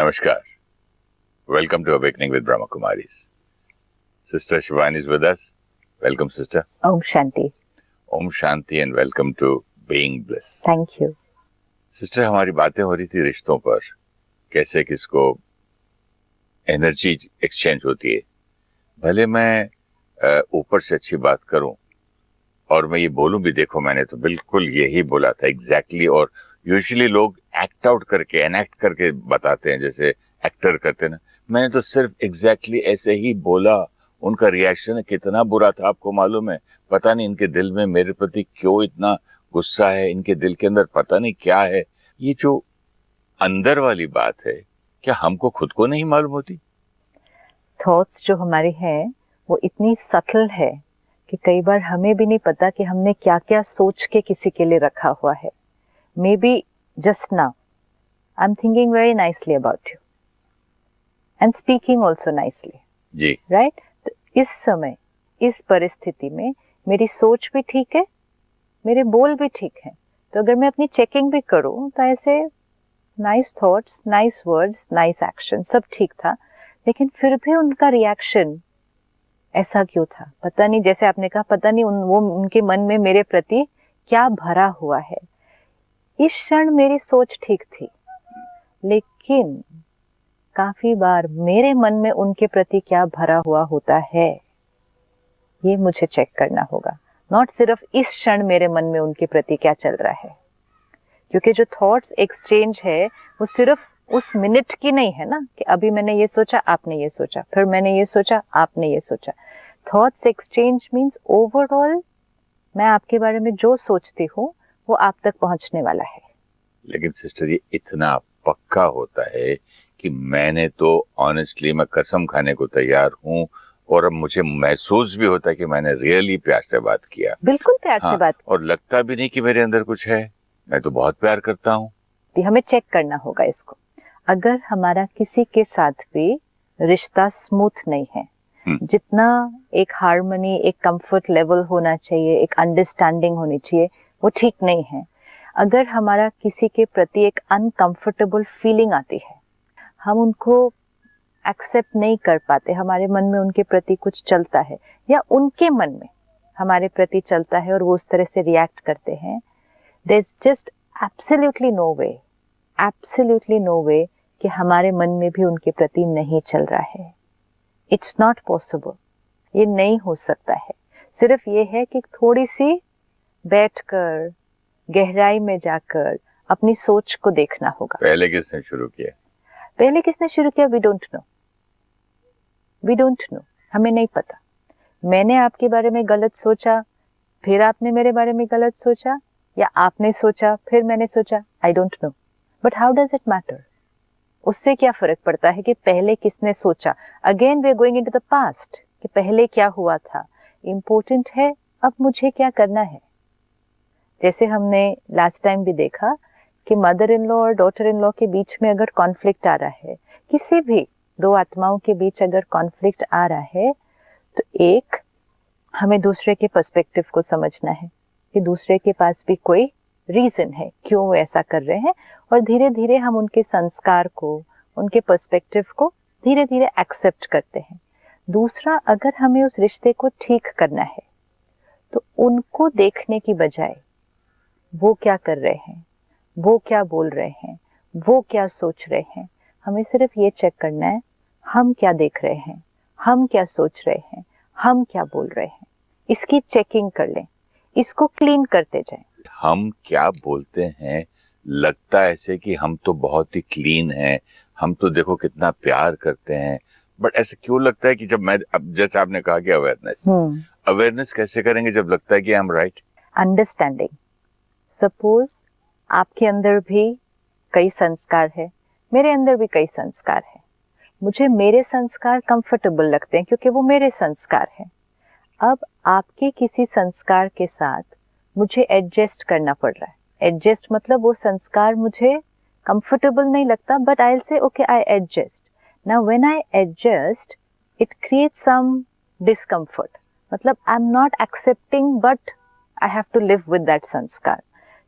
Namaskar. Welcome to Awakening with Brahma Kumaris. Sister Shivani is with us. Welcome, sister. Om Shanti. Om Shanti and welcome to Being Bliss. Thank you. Sister, हमारी बातें हो रही थी रिश्तों पर, कैसे किसको एनर्जी एक्सचेंज होती है। भले मैं ऊपर से अच्छी बात करूं और मैं ये बोलूं भी, देखो मैंने तो बिल्कुल यही बोला था एग्जैक्टली। और यूजुअली लोग एक्ट आउट करके, एनएक्ट करके बताते हैं, जैसे एक्टर करते हैं ना। मैंने तो सिर्फ एग्जैक्टली ऐसे ही बोला। उनका रिएक्शन कितना बुरा था आपको मालूम है। पता नहीं इनके दिल में मेरे प्रति क्यों इतना गुस्सा है, इनके दिल के अंदर पता नहीं क्या है। ये जो अंदर वाली बात है, क्या हमको खुद को नहीं मालूम होती? थॉट्स जो हमारी हैं वो इतनी सटल है कि कई बार हमें भी नहीं पता कि हमने क्या क्या सोच के किसी के लिए रखा हुआ है। Maybe just now I am thinking very nicely about you and speaking also nicely, जी राइट। तो इस समय, इस परिस्थिति में मेरी सोच भी ठीक है, मेरे बोल भी ठीक है। तो अगर मैं अपनी चेकिंग भी करूं तो ऐसे nice thoughts, nice words, nice action सब ठीक था, लेकिन फिर भी उनका रिएक्शन ऐसा क्यों था? पता नहीं, जैसे आपने कहा, पता नहीं उनके मन में मेरे प्रति क्या भरा हुआ है। इस क्षण मेरी सोच ठीक थी, लेकिन काफी बार मेरे मन में उनके प्रति क्या भरा हुआ होता है, ये मुझे चेक करना होगा। नॉट सिर्फ इस क्षण मेरे मन में उनके प्रति क्या चल रहा है, क्योंकि जो थॉट्स एक्सचेंज है वो सिर्फ उस मिनट की नहीं है ना, कि अभी मैंने ये सोचा, आपने ये सोचा, फिर मैंने ये सोचा, आपने ये सोचा। थॉट्स एक्सचेंज मीन्स ओवरऑल मैं आपके बारे में जो सोचती हूँ वो आप तक पहुंचने वाला है। लेकिन सिस्टर, ये इतना पक्का होता है कि मैंने तो ऑनेस्टली मैं कसम खाने को तैयार हूँ, और अब मुझे महसूस भी होता है कि मैंने रियली प्यार से बात किया। बिल्कुल प्यार से बात, और लगता भी नहीं कि मेरे अंदर कुछ है। मैं तो बहुत प्यार करता हूँ। हमें चेक करना होगा इसको। अगर हमारा किसी के साथ भी रिश्ता स्मूथ नहीं है, जितना एक हार्मनी, एक कंफर्ट लेवल होना चाहिए, एक अंडरस्टैंडिंग होनी चाहिए, वो ठीक नहीं है। अगर हमारा किसी के प्रति एक अनकंफर्टेबल फीलिंग आती है, हम उनको एक्सेप्ट नहीं कर पाते, हमारे मन में उनके प्रति कुछ चलता है या उनके मन में हमारे प्रति चलता है और वो उस तरह से रिएक्ट करते हैं, there is just absolutely no way कि हमारे मन में भी उनके प्रति नहीं चल रहा है। इट्स नॉट पॉसिबल, ये नहीं हो सकता है। सिर्फ ये है कि थोड़ी सी बैठकर गहराई में जाकर अपनी सोच को देखना होगा। पहले किसने शुरू किया? वी डोंट नो, हमें नहीं पता। मैंने आपके बारे में गलत सोचा, फिर आपने मेरे बारे में गलत सोचा, या आपने सोचा फिर मैंने सोचा, I don't know. But how does it matter? उससे क्या फर्क पड़ता है कि पहले किसने सोचा? Again we are going into the past कि पहले क्या हुआ था। इम्पोर्टेंट है अब मुझे क्या करना है। जैसे हमने लास्ट टाइम भी देखा कि मदर इन लॉ और डॉटर इन लॉ के बीच में अगर कॉन्फ्लिक्ट आ रहा है, किसी भी दो आत्माओं के बीच अगर कॉन्फ्लिक्ट आ रहा है, तो एक, हमें दूसरे के पर्सपेक्टिव को समझना है कि दूसरे के पास भी कोई रीजन है क्यों वो ऐसा कर रहे हैं, और धीरे धीरे हम उनके संस्कार को, उनके पर्सपेक्टिव को धीरे धीरे एक्सेप्ट करते हैं। दूसरा, अगर हमें उस रिश्ते को ठीक करना है तो उनको देखने की बजाय वो क्या कर रहे हैं, वो क्या बोल रहे हैं, वो क्या सोच रहे हैं, हमें सिर्फ ये चेक करना है हम क्या देख रहे हैं, हम क्या सोच रहे हैं, हम क्या बोल रहे हैं। इसकी चेकिंग कर लें, इसको क्लीन करते जाएं। हम क्या बोलते हैं, लगता है ऐसे कि हम तो बहुत ही क्लीन हैं, हम तो देखो कितना प्यार करते हैं, बट ऐसा क्यों लगता है कि जब मैं, अब जैसे आपने कहा कि अवेयरनेस कैसे करेंगे जब लगता है कि I am right? Understanding. Suppose आपके अंदर भी कई संस्कार है, मेरे अंदर भी कई संस्कार है। मुझे मेरे संस्कार कंफर्टेबल लगते हैं क्योंकि वो मेरे संस्कार हैं। अब आपके किसी संस्कार के साथ मुझे एडजस्ट करना पड़ रहा है। एडजस्ट मतलब वो संस्कार मुझे कंफर्टेबल नहीं लगता, but I will say okay I adjust. Now when I adjust it creates some discomfort, मतलब I am not accepting but I have to live with that sanskar,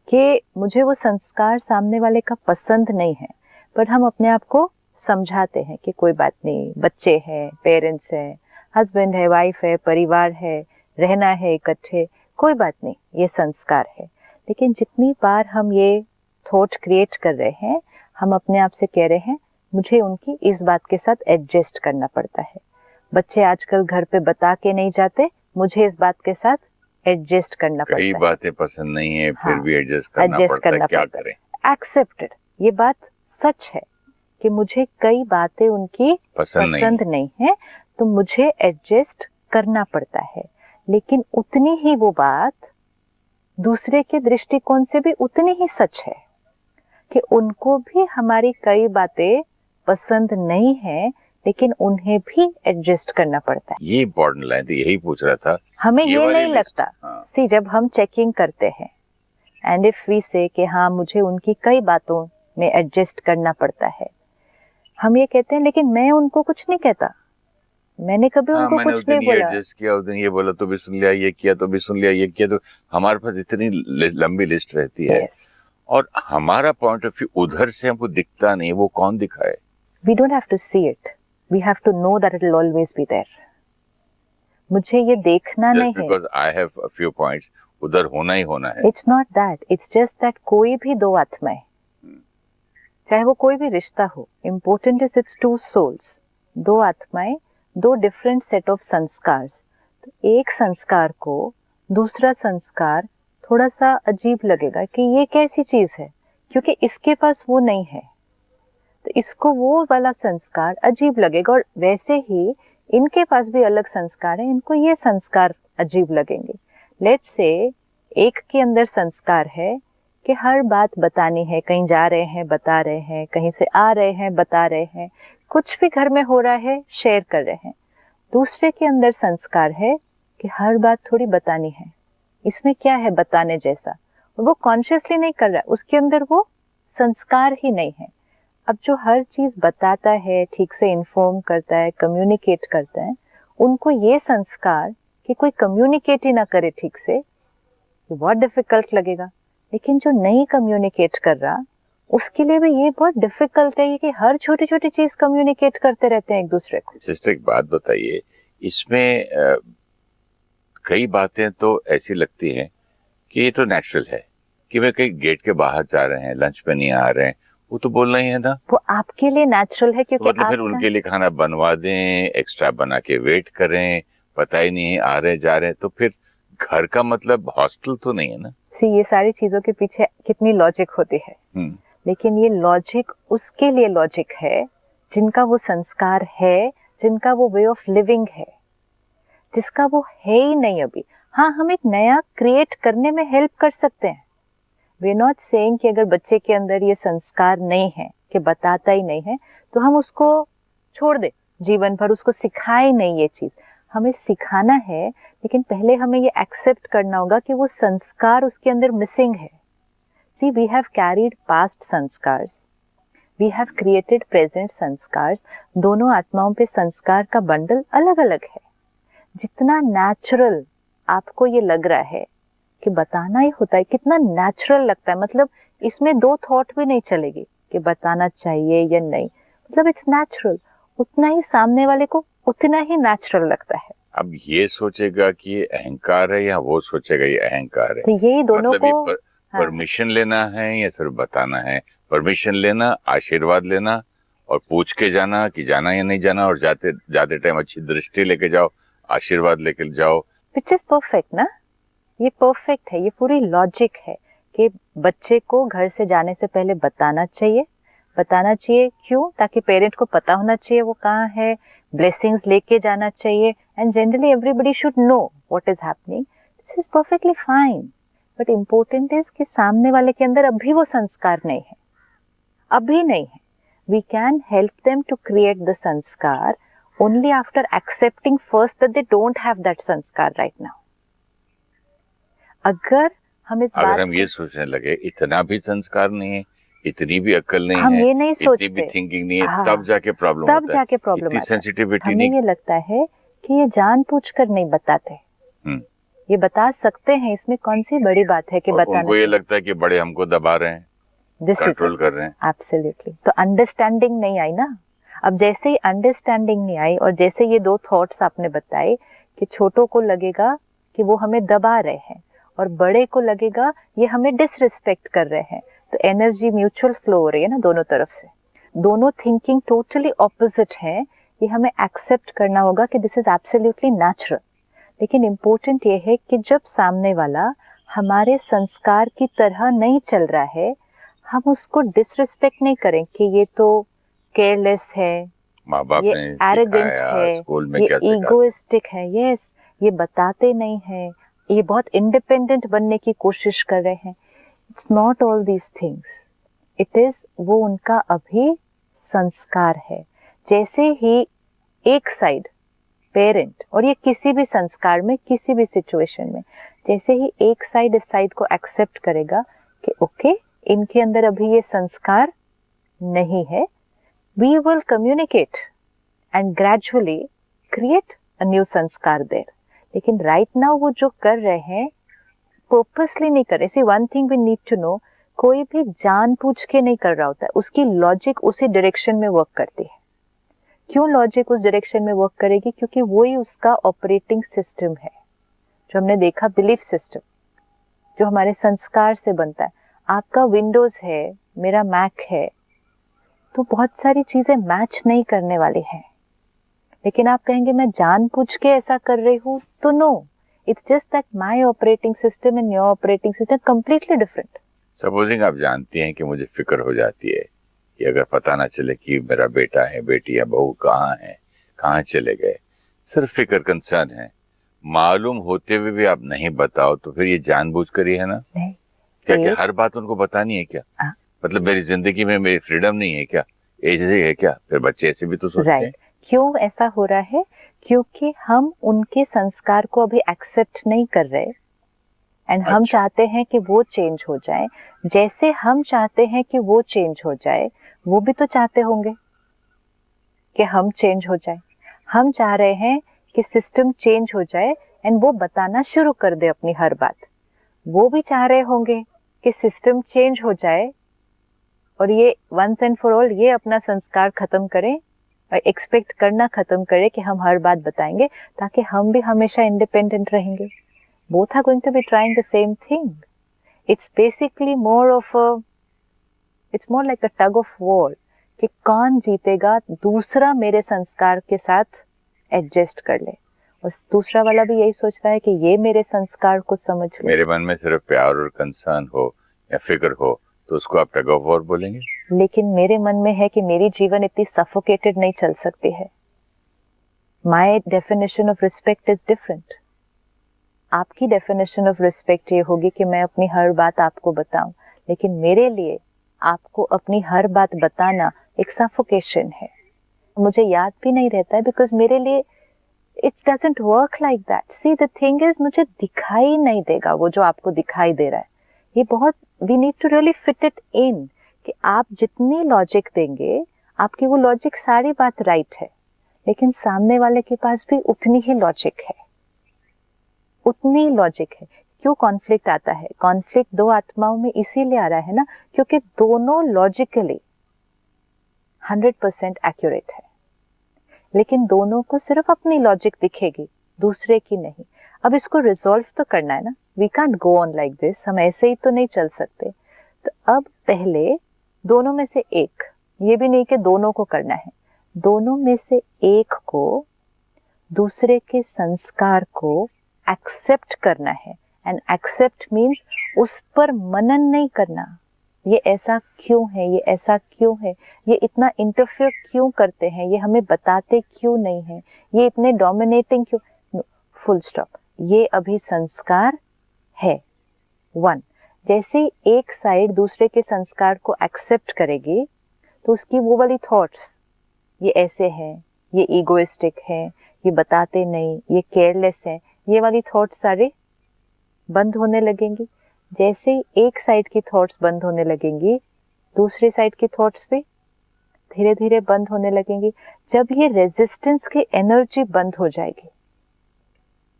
कि मुझे वो संस्कार सामने वाले का पसंद नहीं है, बट हम अपने आप को समझाते हैं कि कोई बात नहीं, बच्चे हैं, पेरेंट्स हैं, हस्बैंड है, वाइफ है, परिवार है, रहना है इकट्ठे, कोई बात नहीं, ये संस्कार है। लेकिन जितनी बार हम ये थॉट क्रिएट कर रहे हैं, हम अपने आप से कह रहे हैं मुझे उनकी इस बात के साथ एडजस्ट करना पड़ता है। बच्चे आजकल घर पे बता के नहीं जाते, मुझे इस बात के साथ एडजस्ट करना पड़ता है। कई बातें पसंद नहीं है, फिर हाँ, भी एडजस्ट करना पड़ता है, क्या करें। एक्सेप्टेड, ये बात सच है कि मुझे कई बातें उनकी पसंद नहीं है, तो मुझे एडजस्ट करना पड़ता है। लेकिन उतनी ही वो बात दूसरे के दृष्टिकोण से भी उतनी ही सच है कि उनको भी हमारी कई बातें पसंद नहीं है, लेकिन उन्हें भी एडजस्ट करना पड़ता है। ये इम्पोर्टेंट लाइन थी, यही पूछ रहा था। हमें ये वाली नहीं लिस्ट, लगता। हाँ। सी, जब हम चेकिंग करते हैं एंड इफ वी से कि हाँ मुझे उनकी कई बातों में एडजस्ट करना पड़ता है, हम ये कहते हैं लेकिन मैं उनको कुछ नहीं कहता, मैंने कभी उनको मैंने कुछ नहीं बोला। एडजस्ट किया, उस दिन ये बोला तो भी सुन लिया, ये किया तो भी सुन लिया, ये किया तो। हमारे पास इतनी लंबी लिस्ट रहती है। Yes. और हमारा पॉइंट ऑफ व्यू उधर से हमको दिखता नहीं, वो कौन दिखाए। We don't have to see it. We have to know that it will always be there. मुझे ये देखना नहीं है। Just because I have a few points, उधर होना ही होना है। It's not that. It's just that कोई भी दो आत्माएं, चाहे वो कोई भी रिश्ता हो, important is it's two souls. दो आत्माएं, दो डिफरेंट सेट ऑफ संस्कार। तो एक संस्कार को दूसरा संस्कार थोड़ा सा अजीब लगेगा कि ये कैसी चीज है, क्योंकि इसके पास वो नहीं है, तो इसको वो वाला संस्कार अजीब लगेगा। और वैसे ही इनके पास भी अलग संस्कार है, इनको ये संस्कार अजीब लगेंगे। लेट्स से एक के अंदर संस्कार है कि हर बात बतानी है, कहीं जा रहे हैं बता रहे हैं, कहीं से आ रहे हैं बता रहे हैं, कुछ भी घर में हो रहा है शेयर कर रहे हैं। दूसरे के अंदर संस्कार है कि हर बात थोड़ी बतानी है, इसमें क्या है बताने जैसा, और वो कॉन्शियसली नहीं कर रहा है, उसके अंदर वो संस्कार ही नहीं है। अब जो हर चीज बताता है, ठीक से इन्फॉर्म करता है, कम्युनिकेट करता है, उनको ये संस्कार कि कोई कम्युनिकेट ही ना करे ठीक से, बहुत डिफिकल्ट लगेगा। लेकिन जो नहीं कम्युनिकेट कर रहा, उसके लिए भी ये बहुत डिफिकल्ट है कि हर छोटी छोटी चीज कम्युनिकेट करते रहते हैं एक दूसरे को। सिस्टर एक बात बताइए, इसमें कई बातें तो ऐसी लगती हैं कि ये तो नेचुरल है कि वे कहीं गेट के बाहर जा रहे हैं, लंच पे नहीं आ रहे हैं, वो तो बोलना ही है ना। वो आपके लिए नेचुरल है क्योंकि मतलब फिर उनके लिए खाना बनवा दें, एक्स्ट्रा बना के वेट करें, पता ही नहीं आ रहे जा रहे, तो फिर घर का मतलब हॉस्टल तो नहीं है ना। सी, ये सारी चीजों के पीछे कितनी लॉजिक होती है, लेकिन ये लॉजिक उसके लिए लॉजिक है जिनका वो संस्कार है, जिनका वो वे ऑफ लिविंग है, जिसका वो है ही नहीं अभी। हाँ, हम एक नया क्रिएट करने में हेल्प कर सकते हैं। वी आर नॉट सेइंग कि अगर बच्चे के अंदर ये संस्कार नहीं है, कि बताता ही नहीं है, तो हम उसको छोड़ दे, जीवन भर उसको सिखाए नहीं ये चीज। हमें सिखाना है, लेकिन पहले हमें ये एक्सेप्ट करना होगा कि वो संस्कार उसके अंदर मिसिंग है। See, we have carried past संस्कार्स, we have created present संस्कार्स। दोनों आत्माओं पे संस्कार का बंडल अलग अलग है। जितना नेचुरल आपको ये लग रहा है कि बताना ही होता है, कितना नेचुरल लगता है, मतलब इसमें दो थॉट भी नहीं चलेगी कि बताना चाहिए या नहीं, मतलब इट्स नेचुरल, उतना ही सामने वाले को उतना ही नेचुरल लगता है। अब ये सोचेगा कि ये अहंकार है या वो सोचेगा ये अहंकार है, तो यही दोनों मतलब को परमिशन लेना है या सिर्फ बताना है। परमिशन लेना, आशीर्वाद लेना और पूछ के जाना कि जाना या नहीं जाना, और जाते टाइम अच्छी दृष्टि लेके जाओ, आशीर्वाद लेके जाओ। विच इज परफेक्ट ना, ये परफेक्ट है, ये पूरी लॉजिक है कि बच्चे को घर से जाने से पहले बताना चाहिए। बताना चाहिए क्यों? ताकि पेरेंट को पता होना चाहिए वो कहाँ है, ब्लेसिंग्स लेके जाना चाहिए, and generally everybody should know what is happening. This is perfectly fine, but important is कि सामने वाले के अंदर अभी वो संस्कार नहीं है, अभी नहीं है। We can help them to create the sanskar only after accepting first that they don't have that संस्कार right now. अगर हम ये सोचने लगे इतना भी संस्कार नहीं है, इतनी भी अक्ल नहीं हम है, ये नहीं सोचते, इतनी भी थिंकिंग नहीं है, तब जाके प्रॉब्लम आता है। सेंसिटिविटी नहीं, ये लगता है कि ये जानबूझकर नहीं बताते, ये बता सकते हैं, इसमें कौन सी बड़ी बात है कि बताना। उनको ये लगता है कि बड़े हमको दबा रहे हैं। दिस इज कंट्रोल कर रहे हैं। एब्सोल्युटली। तो अंडरस्टैंडिंग नहीं आई ना। अब जैसे ही अंडरस्टैंडिंग नहीं आई और जैसे ये दो थॉट्स आपने बताए कि छोटों को लगेगा कि वो हमें दबा रहे हैं और बड़े को लगेगा ये हमें डिसरिस्पेक्ट कर रहे हैं, तो एनर्जी म्यूचुअल फ्लो हो रही है ना दोनों तरफ से। दोनों थिंकिंग टोटली ऑपोजिट है, ये हमें एक्सेप्ट करना होगा कि दिस इज एब्सोल्युटली नेचुरल। लेकिन इम्पोर्टेंट ये है कि जब सामने वाला हमारे संस्कार की तरह नहीं चल रहा है, हम उसको डिसरिस्पेक्ट नहीं करें कि ये तो केयरलेस है, माँ बाप ये ने एरोगेंट सिखाया, है, स्कूल में ये क्या सिखाया। ईगोइस्टिक है, यस, ये बताते नहीं है, ये बहुत इंडिपेंडेंट बनने की कोशिश कर रहे हैं। It's not all these things, it is वो उनका अभी संस्कार है। जैसे ही एक साइड पेरेंट, और ये किसी भी संस्कार में किसी भी सिचुएशन में, जैसे ही एक साइड इस साइड को एक्सेप्ट करेगा कि ओके इनके अंदर अभी ये संस्कार नहीं है, we will communicate and gradually create a new sanskar there. लेकिन राइट नाउ वो जो कर रहे हैं पर्पसली नहीं कर रहे। See one thing we need to know, कोई भी जानबूझ के नहीं कर रहा होता है, उसकी लॉजिक उसी डायरेक्शन में वर्क करती है। क्यों लॉजिक उस डायरेक्शन में वर्क करेगी? क्योंकि वही उसका ऑपरेटिंग सिस्टम है, जो हमने देखा बिलीफ सिस्टम, जो हमारे संस्कार से बनता है। आपका विंडोज है, मेरा मैक है, तो बहुत सारी चीजें मैच नहीं करने वाली हैं। लेकिन आप कहेंगे मैं जानबूझ के ऐसा कर रही हूँ, तो no, it's just that my operating system and your operating system completely different. Supposing आप जानती हैं कि मुझे फिक्र हो जाती है कि अगर पता ना चले कि मेरा बेटा है, बेटी है, बहू कहाँ है, कहाँ चले गए, सिर्फ फिक्र, कंसर्न है, मालूम होते हुए भी आप नहीं बताओ, तो फिर ये जानबूझ कर ही है ना? नहीं, क्या हर बात उनको बतानी है क्या? मतलब मेरी जिंदगी में मेरी फ्रीडम नहीं है क्या? ऐसे है क्या? फिर बच्चे ऐसे भी तो सोचते हैं। क्यों ऐसा हो रहा है? क्योंकि हम उनके संस्कार को अभी एक्सेप्ट नहीं कर रहे एंड हम चाहते हैं कि वो चेंज हो जाए। जैसे हम चाहते हैं कि वो चेंज हो जाए, वो भी तो चाहते होंगे कि हम चेंज हो जाए। हम चाह रहे हैं कि सिस्टम चेंज हो जाए एंड वो बताना शुरू कर दे अपनी हर बात। वो भी चाह रहे होंगे कि सिस्टम चेंज हो जाए और ये वंस एंड फॉर ऑल ये अपना संस्कार खत्म करें और एक्सपेक्ट करना खत्म करें कि हम हर बात बताएंगे, ताकि हम भी हमेशा इंडिपेंडेंट रहेंगे। Both are going to be trying the same thing. It's basically it's more like a tug of war कि कौन जीतेगा, दूसरा मेरे संस्कार के साथ एडजस्ट कर ले, और दूसरा वाला भी यही सोचता है कि ये मेरे संस्कार को समझ ले। मेरे मन में सिर्फ प्यार और कंसर्न हो या फिक्र हो तो उसको आप टग ऑफ वॉर बोलेंगे? लेकिन मेरे मन में है कि मेरी जीवन इतनी सफोकेटेड नहीं चल सकती है। My definition of respect is different. आपकी डेफिनेशन ऑफ रिस्पेक्ट ये होगी कि मैं अपनी हर बात आपको बताऊं, लेकिन मेरे लिए आपको अपनी हर बात बताना एक सफोकेशन है। मुझे याद भी नहीं रहता है, बिकॉज मेरे लिए it's doesn't work like that. See the thing is, मुझे दिखाई नहीं देगा वो जो आपको दिखाई दे रहा है। ये बहुत, we need to really fit it in कि आप जितनी लॉजिक देंगे, आपकी वो लॉजिक सारी बात राइट है, लेकिन सामने वाले के पास भी उतनी ही लॉजिक है, उतनी लॉजिक है। क्यों कॉन्फ्लिक्ट आता है? कॉन्फ्लिक्ट दो आत्माओं में इसीलिए आ रहा है ना, क्योंकि दोनों लॉजिकली 100% एक्यूरेट है, लेकिन दोनों को सिर्फ अपनी लॉजिक दिखेगी, दूसरे की नहीं। अब इसको रिजॉल्व तो करना है ना, we can't go on like this, हम ऐसे ही तो नहीं चल सकते। तो अब पहले दोनों में से एक, ये भी नहीं कि दोनों को करना है, दोनों में से एक को दूसरे के संस्कार को एक्सेप्ट करना है। एंड एक्सेप्ट मीन्स उस पर मनन नहीं करना, ये ऐसा क्यों है, ये ऐसा क्यों है, ये इतना इंटरफेयर क्यों करते हैं, ये हमें बताते क्यों नहीं है, ये इतने डोमिनेटिंग क्यों, फुल स्टॉप। ये अभी संस्कार है। वन, जैसे एक साइड दूसरे के संस्कार को एक्सेप्ट करेगी, तो उसकी वो वाली थॉट्स, ये ऐसे हैं, ये ईगोइस्टिक है, ये बताते नहीं, ये केयरलेस है, ये वाली थॉट्स सारे बंद होने लगेंगी। जैसे एक साइड की थॉट्स बंद होने लगेंगी, दूसरी साइड की थॉट्स भी धीरे धीरे बंद होने लगेंगी। जब ये रेजिस्टेंस की एनर्जी बंद हो जाएगी,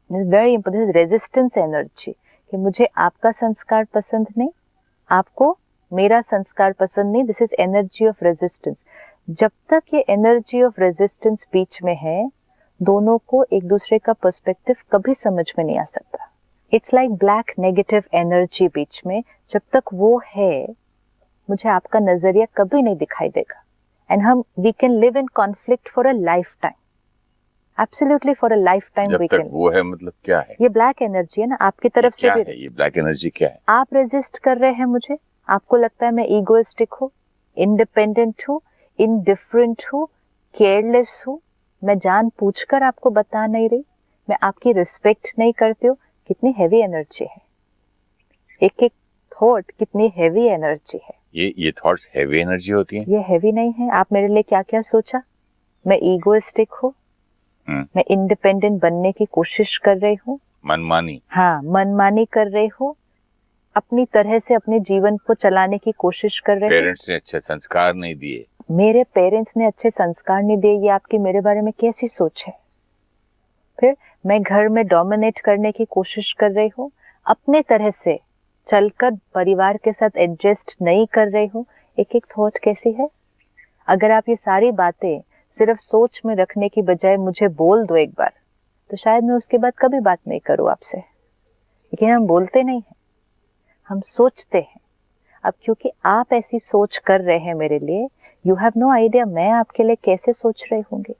वेरी इंपॉर्टेंट, रेजिस्टेंस एनर्जी, कि मुझे आपका संस्कार पसंद नहीं, आपको मेरा संस्कार पसंद नहीं, this is energy of resistance. जब तक ये एनर्जी ऑफ रेजिस्टेंस बीच में है, दोनों को एक दूसरे का पर्सपेक्टिव कभी समझ में नहीं आ सकता। It's like black negative energy बीच में, जब तक वो है मुझे आपका नजरिया कभी नहीं दिखाई देगा। And we can live in conflict for a lifetime, absolutely for a lifetime we can. वो है मतलब क्या है? ये ब्लैक एनर्जी है ना आपकी तरफ से भी। ये ब्लैक एनर्जी क्या है? आप रेजिस्ट कर रहे हैं मुझे, आपको लगता है मैं ईगोइस्टिक हूँ, इंडिपेंडेंट हूँ, इनडिफरेंट हूँ, केयरलेस हूँ, मैं जानबूझकर आपको बता नहीं रही, मैं आपकी रिस्पेक्ट नहीं करती हूँ। कितनी हैवी एनर्जी है, एक एक थॉट कितनी हैवी एनर्जी है। ये थॉट्स हैवी एनर्जी होती हैं? ये हैवी नहीं है। आप मेरे लिए क्या क्या सोचा? मैं ईगोइस्टिक हूँ, मैं इंडिपेंडेंट बनने की कोशिश कर रही हूँ, मनमानी, हाँ मनमानी कर रही हूँ, अपनी तरह से अपने जीवन को चलाने की कोशिश कर रहे हैं। पेरेंट्स ने अच्छे संस्कार नहीं दिए, मेरे पेरेंट्स ने अच्छे संस्कार नहीं दिए, ये आपकी मेरे बारे में कैसी सोच है? फिर मैं घर में डोमिनेट करने की कोशिश कर रही हूँ, अपने तरह से चलकर परिवार के साथ एडजस्ट नहीं कर रही हूँ। एक एक थॉट कैसी है? अगर आप ये सारी बातें सिर्फ सोच में रखने की बजाय मुझे बोल दो एक बार, तो शायद मैं उसके बाद कभी बात नहीं करूँ आपसे। लेकिन हम बोलते नहीं हैं, हम सोचते हैं। अब क्योंकि आप ऐसी सोच कर रहे हैं मेरे लिए, यू हैव नो आइडिया मैं आपके लिए कैसे सोच रही होंगी।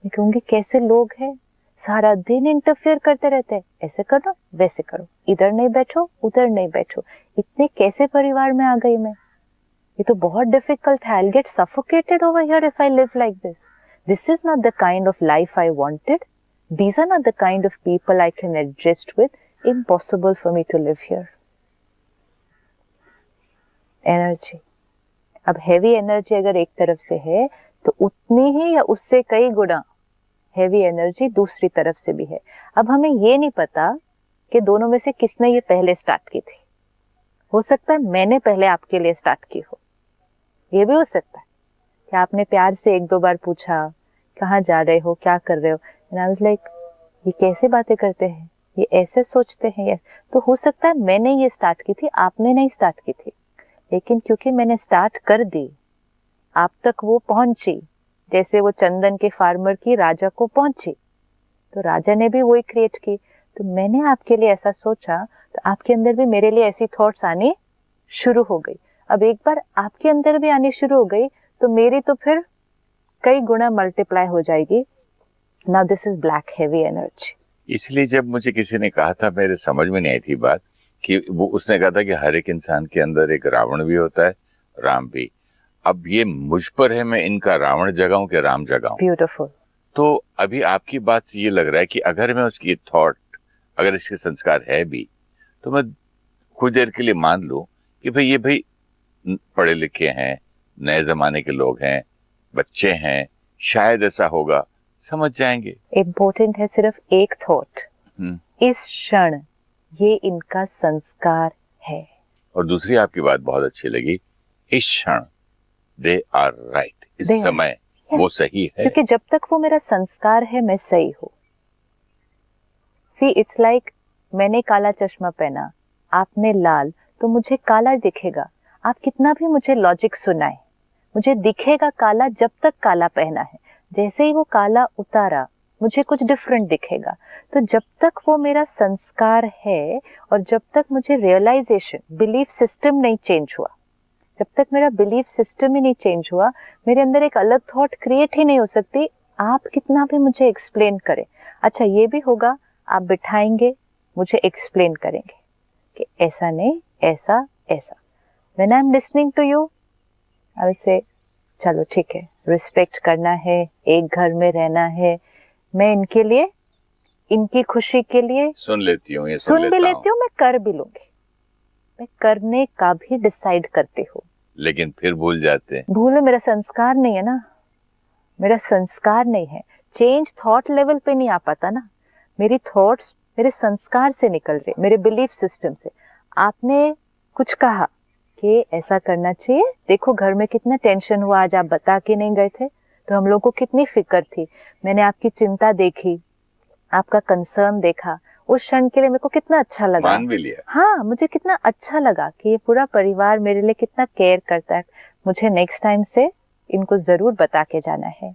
मैं कहूँगी कैसे लोग हैं, सारा दिन इंटरफेयर करते रहते हैं, ऐसे करो वैसे करो, इधर नहीं बैठो उधर नहीं बैठो। इतने कैसे परिवार में आ गई मैं? ये तो बहुत डिफिकल्ट है। I'll get suffocated over here if I live like this. This is not the kind of life I wanted. These are not the kind of people I can adjust with. Impossible for me to live here. Energy. अब heavy energy अगर एक तरफ से है, तो उतनी ही या उससे कई गुना heavy energy दूसरी तरफ से भी है। अब हमें ये नहीं पता कि दोनों में से किसने ये पहले स्टार्ट की थी। हो सकता है मैंने पहले आपके लिए स्टार्ट की हो, ये भी हो सकता है कि आपने प्यार से एक दो बार पूछा कहाँ जा रहे हो, क्या कर रहे हो, एंड आई वाज लाइक ये कैसे बातें करते हैं, ये ऐसे सोचते हैं। तो हो सकता है मैंने ये स्टार्ट की थी, आपने नहीं स्टार्ट की थी। लेकिन क्योंकि मैंने स्टार्ट कर दी, आप तक वो पहुंची, जैसे वो चंदन के फार्मर की राजा को पहुंची, तो राजा ने भी वही क्रिएट की। तो मैंने आपके लिए ऐसा सोचा, तो आपके अंदर भी मेरे लिए ऐसी थॉट्स आनी शुरू हो गई। अब एक बार आपके अंदर भी आनी शुरू हो गई, तो मेरी तो फिर कई गुना मल्टीप्लाई हो जाएगी। Now this is black heavy energy. इसलिए जब मुझे किसी ने कहा था, मेरे समझ में नहीं आई थी बात, कि वो उसने कहा था कि हर एक इंसान के अंदर एक रावण भी होता है, राम भी। अब ये मुझ पर है, मैं इनका रावण जगाऊं कि राम जगाऊं। ब्यूटीफुल। तो अभी आपकी बात से ये लग रहा है कि अगर मैं उसकी थॉट, अगर इसके संस्कार है भी, तो मैं कुछ देर के लिए मान लूं कि भाई ये भाई पढ़े लिखे हैं, नए जमाने के लोग हैं, बच्चे हैं, शायद ऐसा होगा, समझ जाएंगे। इम्पोर्टेंट है सिर्फ एक थॉट, इस क्षण ये इनका संस्कार है। और दूसरी आपकी बात बहुत अच्छी लगी, इस क्षण दे आर राइट, इस समय वो सही है, क्योंकि जब तक वो मेरा संस्कार है मैं सही हूँ। सी इट्स लाइक मैंने काला चश्मा पहना, आपने लाल, तो मुझे काला दिखेगा। आप कितना भी मुझे लॉजिक सुनाए, मुझे दिखेगा काला जब तक काला पहना है। जैसे ही वो काला उतारा, मुझे कुछ डिफरेंट दिखेगा। तो जब तक वो मेरा संस्कार है और जब तक मुझे रियलाइजेशन, बिलीफ सिस्टम नहीं चेंज हुआ, जब तक मेरा बिलीफ सिस्टम ही नहीं चेंज हुआ, मेरे अंदर एक अलग थॉट क्रिएट ही नहीं हो सकती। आप कितना भी मुझे एक्सप्लेन करें, अच्छा ये भी होगा, आप बिठाएंगे, मुझे एक्सप्लेन करेंगे कि ऐसा नहीं, ऐसा ऐसा। When I'm listening to you, I will say, चलो ठीक है, रिस्पेक्ट करना है, एक घर में रहना है, मैं इनके लिए, इनकी खुशी के लिए सुन लेती हूँ, सुन भी लेती हूँ, मैं कर भी लूंगी, मैं करने का भी डिसाइड करती हूँ। लेकिन फिर भूल जाते हैं। भूलो, मेरा संस्कार नहीं है ना, मेरा संस्कार नहीं है। चेंज थॉट लेवल पे नहीं आ पाता ना, मेरी थॉट्स मेरे संस्कार से निकल रहे, मेरे बिलीफ सिस्टम से। आपने कुछ कहा कि ऐसा करना चाहिए, देखो घर में कितना टेंशन हुआ, आज आप बता के नहीं गए थे, तो हम लोग को कितनी फिक्र थी। मैंने आपकी चिंता देखी, आपका कंसर्न देखा, उस क्षण के लिए मेरे को कितना अच्छा लगा, मान भी लिया। हाँ, मुझे कितना अच्छा लगा कि ये पूरा परिवार मेरे लिए कितना केयर करता है। मुझे नेक्स्ट टाइम से इनको जरूर बता के जाना है।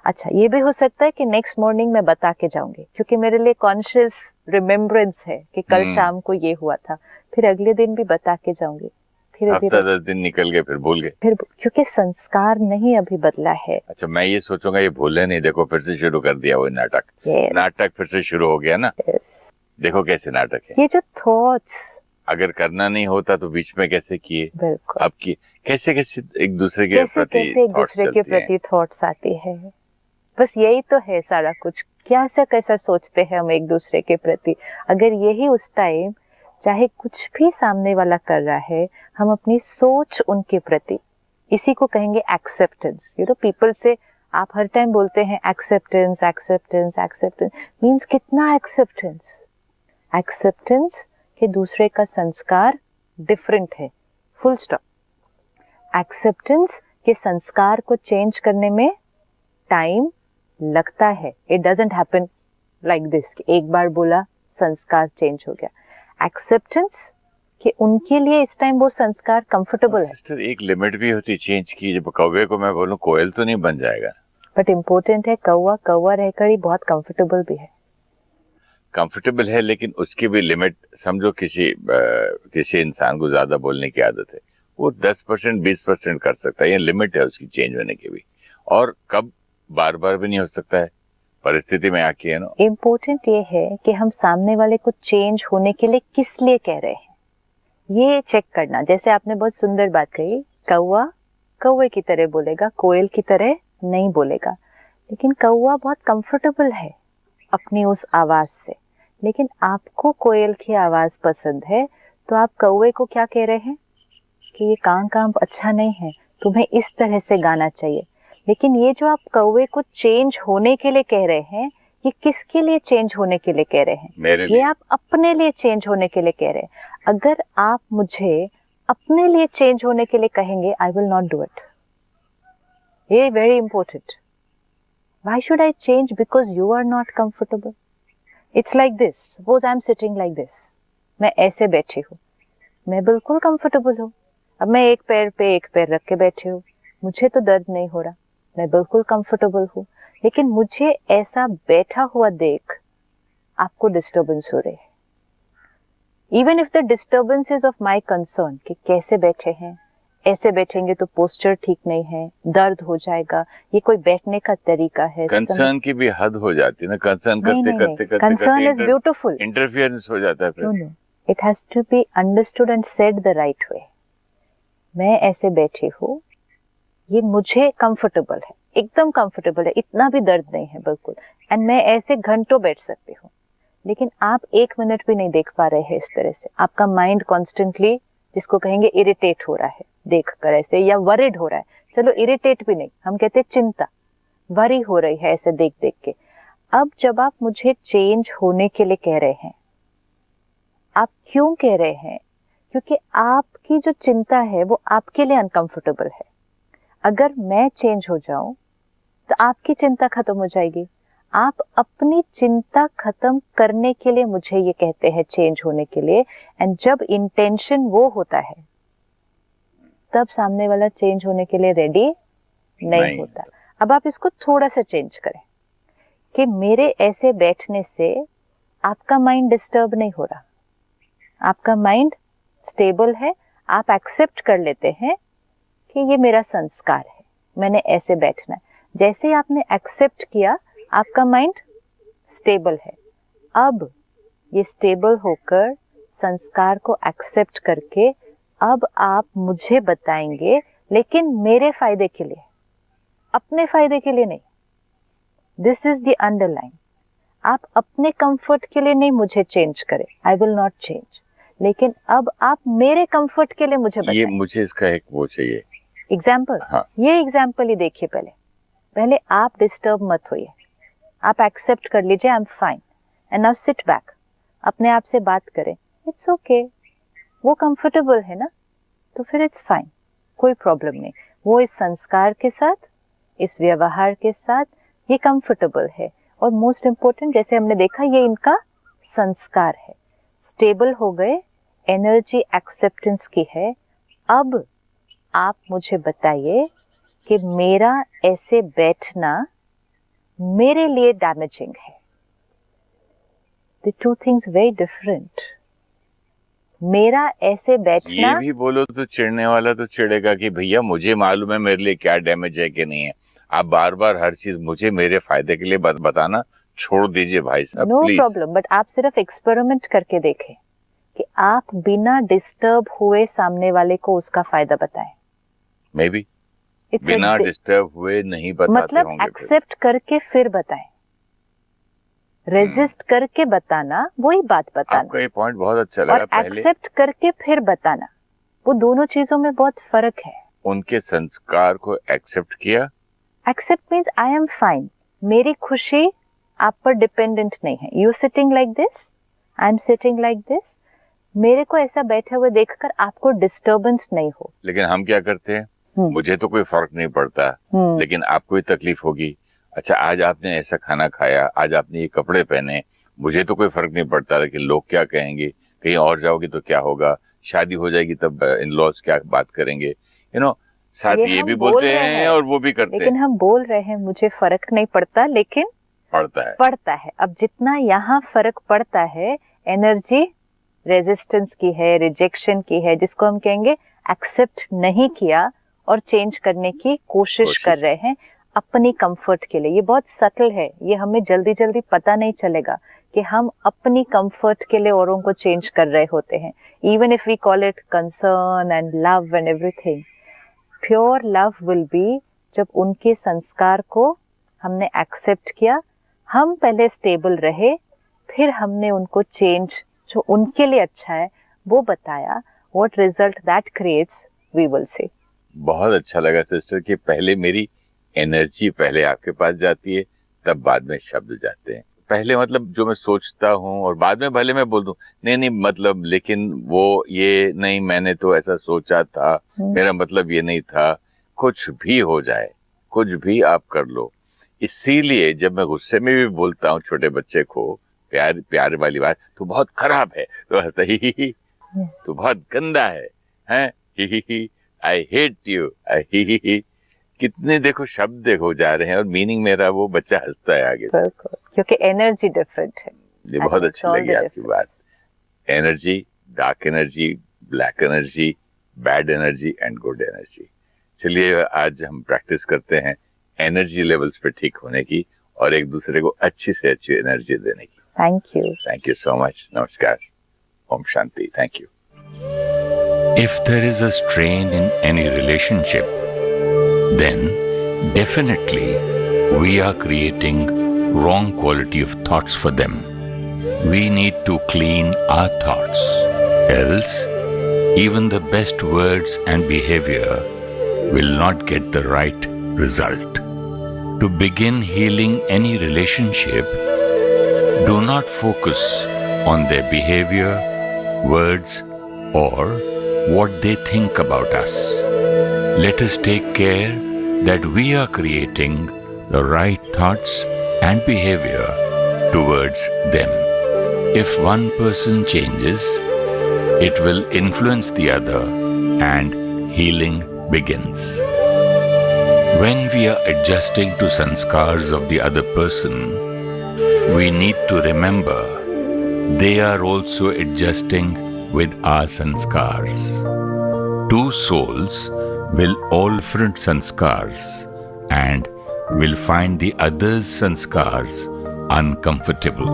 अच्छा, ये भी हो सकता है कि नेक्स्ट मॉर्निंग मैं बता के जाऊंगी, क्योंकि मेरे लिए कॉन्शियस रिमेम्बरेंस है कि कल शाम को ये हुआ था। फिर अगले दिन भी बता के जाऊंगी, धीरे हफ्ता धीरे 10 दिन निकल गए, फिर भूल गए। फिर, क्योंकि संस्कार नहीं अभी बदला है। अच्छा, मैं ये सोचूंगा ये भूले नहीं, देखो फिर से शुरू कर दिया वो नाटक। Yes. नाटक फिर से शुरू हो गया ना। Yes. देखो कैसे नाटक है। ये जो थॉट्स अगर करना नहीं होता तो बीच में कैसे किए, बिल्कुल अब किए, कैसे कैसे एक दूसरे के कैसे प्रति कैसे एक thoughts दूसरे के चलते हैं। प्रति थॉट्स आती है। बस यही तो है सारा कुछ, कैसा कैसा सोचते हैं हम एक दूसरे के प्रति। अगर यही उस टाइम, चाहे कुछ भी सामने वाला कर रहा है, हम अपनी सोच उनके प्रति, इसी को कहेंगे एक्सेप्टेंस। यू नो, पीपल से आप हर टाइम बोलते हैं एक्सेप्टेंस एक्सेप्टेंस एक्सेप्टेंस, मीन्स कितना एक्सेप्टेंस। एक्सेप्टेंस कि दूसरे का संस्कार डिफरेंट है, फुल स्टॉप। एक्सेप्टेंस के संस्कार को चेंज करने में टाइम लगता है। It doesn't happen like this कि एक बार बोला संस्कार चेंज हो गया। एक्सेप्टेंस कि उनके लिए इस टाइम वो संस्कार कंफर्टेबल है। सिस्टर, एक लिमिट भी होती चेंज की। जब कौवे को मैं बोलूं कोयल तो नहीं बन जाएगा, बट इम्पोर्टेंट है कौवा कौवा रहकर ही बहुत कंफर्टेबल भी है। कंफर्टेबल है, लेकिन उसकी भी लिमिट समझो। किसी इंसान को ज्यादा बोलने की आदत है, वो 10% 20% कर सकता है, ये लिमिट है उसकी चेंज होने की भी। और कब बार बार भी नहीं हो सकता है, परिस्थिति में आके है ना। इम्पोर्टेंट ये है कि हम सामने वाले को चेंज होने के लिए किस लिए कह रहे हैं, ये चेक करना। जैसे आपने बहुत सुंदर बात कही, कौवा कौवे की तरह बोलेगा, कोयल की तरह नहीं बोलेगा। लेकिन कौवा बहुत कंफर्टेबल है अपनी उस आवाज से, लेकिन आपको कोयल की आवाज पसंद है, तो आप कौवे को क्या कह रहे हैं कि ये काम अच्छा नहीं है, तुम्हें इस तरह से गाना चाहिए। लेकिन ये जो आप कौवे को चेंज होने के लिए कह रहे हैं, ये किसके लिए चेंज होने के लिए कह रहे हैं? मेरे लिए। ये आप अपने लिए चेंज होने के लिए कह रहे हैं। अगर आप मुझे अपने लिए चेंज होने के लिए कहेंगे, I will not do it. ये very important. Why should I change because you are not comfortable? It's like this. Suppose I'm sitting like this. मैं ऐसे बैठी हूँ, मैं बिल्कुल कंफर्टेबल हूँ। अब मैं एक पैर पे एक पैर रख के बैठी हूँ, मुझे तो दर्द नहीं हो रहा, मैं बिल्कुल कंफर्टेबल हूँ। लेकिन मुझे ऐसा बैठा हुआ देख आपको डिस्टर्बेंस हो रही है। Even if the disturbance is of my concern, कि कैसे बैठे हैं, ऐसे बैठेंगे तो पोस्चर ठीक नहीं है, दर्द हो जाएगा, ये कोई बैठने का तरीका है। कंसर्न की भी हद हो जाती है ना, कंसर्न करते कंसर्न इज ब्यूटीफुल, इंटरफियरेंस हो जाता है। No no, it has to be understood and said the right way. मैं ऐसे बैठी हूँ, ये मुझे कंफर्टेबल है, एकदम कंफर्टेबल है, इतना भी दर्द नहीं है बिल्कुल, एंड मैं ऐसे घंटों बैठ सकती हूँ। लेकिन आप 1 मिनट भी नहीं देख पा रहे हैं इस तरह से। आपका माइंड कॉन्स्टेंटली, जिसको कहेंगे इरिटेट हो रहा है देख कर ऐसे, या वरिड हो रहा है। चलो इरिटेट भी नहीं, हम कहते चिंता, वरी हो रही है ऐसे देख देख के। अब जब आप मुझे चेंज होने के लिए कह रहे हैं, आप क्यों कह रहे हैं? क्योंकि आपकी जो चिंता है वो आपके लिए अनकंफर्टेबल है। अगर मैं चेंज हो जाऊं तो आपकी चिंता खत्म हो जाएगी। आप अपनी चिंता खत्म करने के लिए मुझे ये कहते हैं चेंज होने के लिए, एंड जब इंटेंशन वो होता है तब सामने वाला चेंज होने के लिए रेडी नहीं होता। अब आप इसको थोड़ा सा चेंज करें कि मेरे ऐसे बैठने से आपका माइंड डिस्टर्ब नहीं हो रहा, आपका माइंड स्टेबल है, आप एक्सेप्ट कर लेते हैं कि ये मेरा संस्कार है, मैंने ऐसे बैठना है। जैसे ही आपने एक्सेप्ट किया, आपका माइंड स्टेबल है। अब ये स्टेबल होकर संस्कार को एक्सेप्ट करके अब आप मुझे बताएंगे, लेकिन मेरे फायदे के लिए, अपने फायदे के लिए नहीं। This is the underline. आप अपने कंफर्ट के लिए नहीं मुझे चेंज करें, आई विल नॉट चेंज, लेकिन अब आप मेरे कंफर्ट के लिए मुझे बताएं। ये मुझे इसका एक वो चाहिए एग्जाम्पल। हाँ। ये एग्जाम्पल ही देखिए। पहले आप डिस्टर्ब मत होइए, आप एक्सेप्ट कर लीजिए, आई am fine, and now sit back, अपने आप से बात करें, इट्स ओके, वो कंफर्टेबल है ना, तो फिर इट्स फाइन, कोई प्रॉब्लम नहीं। वो इस संस्कार के साथ, इस व्यवहार के साथ ये कंफर्टेबल है। और मोस्ट इम्पोर्टेंट, जैसे हमने देखा, ये इनका संस्कार है। स्टेबल हो गए, एनर्जी एक्सेप्टेंस की है। अब आप मुझे बताइए कि मेरा ऐसे बैठना मेरे लिए डैमेजिंग है। The two things very different. मेरा ऐसे बैठना, ये भी बोलो तो चिढ़ने वाला तो चिढ़ेगा कि भैया मुझे मालूम है मेरे लिए क्या डैमेज है कि नहीं है। आप बार बार हर चीज मुझे मेरे फायदे के लिए बताना छोड़ दीजिए भाई साहब, नो प्लीज। प्रॉब्लम, बट आप सिर्फ एक्सपेरिमेंट करके देखें कि आप बिना डिस्टर्ब हुए सामने वाले को उसका फायदा बताएं। मे बी It's बिना a- डिस्टर्ब हुए नहीं बताते मतलब होंगे फिर। एक्सेप्ट करके फिर बताएं, रेजिस्ट करके बताना, वही बात बताना, आपका ये पॉइंट बहुत अच्छा और लगा। पहले एक्सेप्ट करके फिर बताना, वो दोनों चीजों में बहुत फर्क है। उनके संस्कार को एक्सेप्ट किया। Accept means I am fine, मेरी खुशी आप पर डिपेंडेंट नहीं है। You sitting like this, I am sitting like this, मेरे को ऐसा बैठे हुए देखकर आपको डिस्टर्बेंस नहीं हो। लेकिन हम क्या करते हैं, मुझे तो कोई फर्क नहीं पड़ता, लेकिन आपको ही तकलीफ होगी। अच्छा आज आपने ऐसा खाना खाया, आज आपने ये कपड़े पहने, मुझे तो कोई फर्क नहीं पड़ता, लेकिन लोग क्या कहेंगे, कहीं और जाओगे तो क्या होगा, शादी हो जाएगी तब इन लॉज क्या बात करेंगे, साथ ये भी बोलते हैं और वो भी करते हैं। लेकिन हम बोल रहे हैं मुझे फर्क नहीं पड़ता, लेकिन पड़ता है। अब जितना यहाँ फर्क पड़ता है, एनर्जी रेजिस्टेंस की है, रिजेक्शन की है, जिसको हम कहेंगे एक्सेप्ट नहीं किया और चेंज करने की कोशिश कर रहे हैं अपनी कंफर्ट के लिए। ये बहुत सटल है, ये हमें जल्दी जल्दी पता नहीं चलेगा कि हम अपनी कंफर्ट के लिए औरों को चेंज कर रहे होते हैं। Even if we call it concern and love and everything, pure love will be जब उनके संस्कार को हमने एक्सेप्ट किया, हम पहले स्टेबल रहे, फिर हमने उनको चेंज जो उनके लिए अच्छा है वो बताया। What result that creates we will see. बहुत अच्छा लगा सिस्टर कि पहले मेरी एनर्जी पहले आपके पास जाती है, तब बाद में शब्द जाते हैं। पहले मतलब जो मैं सोचता हूँ और बाद में भले मैं बोल दूं नहीं मतलब, लेकिन वो ये नहीं, मैंने तो ऐसा सोचा था, मेरा मतलब ये नहीं था। कुछ भी हो जाए, कुछ भी आप कर लो। इसीलिए जब मैं गुस्से में भी बोलता हूँ छोटे बच्चे को प्यार वाली बात, तो बहुत खराब है, तो हंसता ही तो बहुत गंदा है ही आई हेट यू, ही कितने देखो शब्द देखो जा रहे हैं और मीनिंग मेरा वो बच्चा हंसता है आगे से, क्योंकि एनर्जी डिफरेंट है। ये बहुत अच्छी लगी आपकी बात। Energy, dark energy, black energy, bad energy and good energy. चलिए आज हम प्रैक्टिस करते हैं एनर्जी लेवल्स पे ठीक होने की और एक दूसरे को अच्छी से अच्छी एनर्जी देने की। Thank you so much. नमस्कार। ओम शांति। Thank you. If there is a strain in any relationship, then definitely we are creating wrong quality of thoughts for them. We need to clean our thoughts, else even the best words and behavior will not get the right result. To begin healing any relationship, do not focus on their behavior, words, or what they think about us. Let us take care that we are creating the right thoughts and behavior towards them. If one person changes, it will influence the other and healing begins. When we are adjusting to sanskars of the other person, we need to remember they are also adjusting with our sanskars. Two souls will all different sanskars and will find the other's sanskars uncomfortable.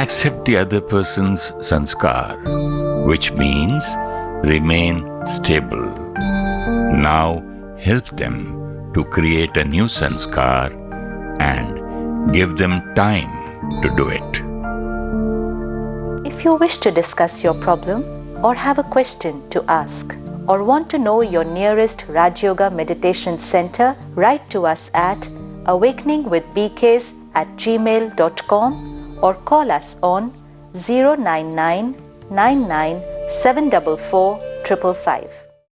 Accept the other person's sanskar, which means remain stable. Now help them to create a new sanskar and give them time to do it. If you wish to discuss your problem or have a question to ask or want to know your nearest Raj Yoga Meditation Center, write to us at awakeningwithbks@gmail.com or call us on 099 99 744 555.